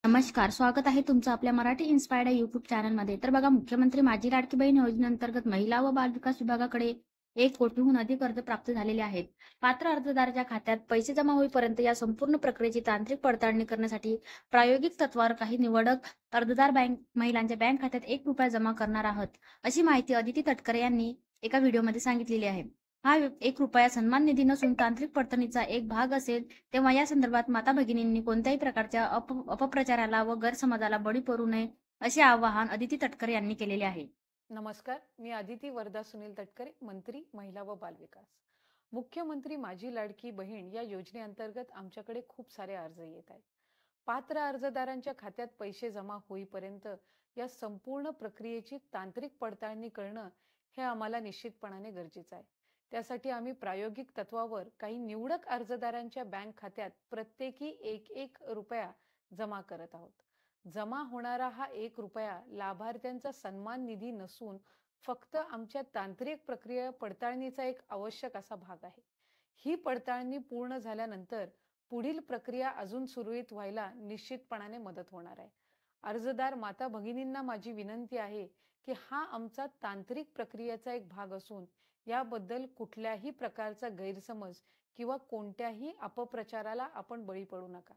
नमस्कार, स्वागत आहे तुमचं आपल्या मराठी इन्स्पायर्ड या यूट्यूब चॅनलमध्ये. तर बघा, मुख्यमंत्री माझी लाडकी बहीण योजनेअंतर्गत महिला व बालविकास विभागाकडे 1 कोटीहून अधिक अर्ज प्राप्त झालेले आहेत. पात्र अर्जदाराच्या खात्यात पैसे जमा होईपर्यंत या संपूर्ण प्रक्रियेची तांत्रिक पडताळणी करण्यासाठी प्रायोगिक तत्त्वावर काही निवडक अर्जदार महिलांच्या बँक खात्यात ₹1 जमा करणार आहोत, अशी माहिती अदिती तटकरे यांनी एका व्हिडिओमध्ये सांगितलेली आहे. हा ₹1 सन्मान निधी नसून तांत्रिक पडताळणीचा एक भाग असेल. तेव्हा या संदर्भात माता-भगिनींनी कोणत्याही प्रकारच्या अपप्रचाराला व गैरसमजाला बळी पडू नये, असे आवाहन अदिती तटकरे यांनी केलेले आहे. नमस्कार, मी अदिती वरदा सुनील तटकरे, मंत्री महिला व बालविकास. मुख्यमंत्री माझी लाडकी बहीण या योजनेअंतर्गत आमच्याकडे खूप सारे अर्ज येत आहेत. पात्र अर्जदारांच्या खात्यात पैसे जमा होईपर्यंत या संपूर्ण प्रक्रियेची तांत्रिक पडताळणी करणं हे आम्हाला निश्चितपणाने गरजेचं आहे. त्यासाठी आम्ही प्रायोगिक तत्वावर काही निवडक अर्जदारांच्या बँक खात्यात प्रत्येकी एक रुपया जमा करत आहोत. जमा होणारा हा ₹1 लाभार्थ्यांचा सन्मान निधी नसून फक्त आमच्या तांत्रिक प्रक्रिया पडताळणीचा एक आवश्यक असा भाग आहे. ही पडताळणी पूर्ण झाल्यानंतर पुढील प्रक्रिया अजून सुरळीत व्हायला निश्चितपणाने मदत होणार आहे. अर्जदार माता भगिनींना माझी विनंती आहे की हा आमचा तांत्रिक प्रक्रियेचा एक भाग असून याबद्दल कुठल्याही प्रकारचा गैरसमज किंवा कोणत्याही अपप्रचाराला आपण बळी पडू नका.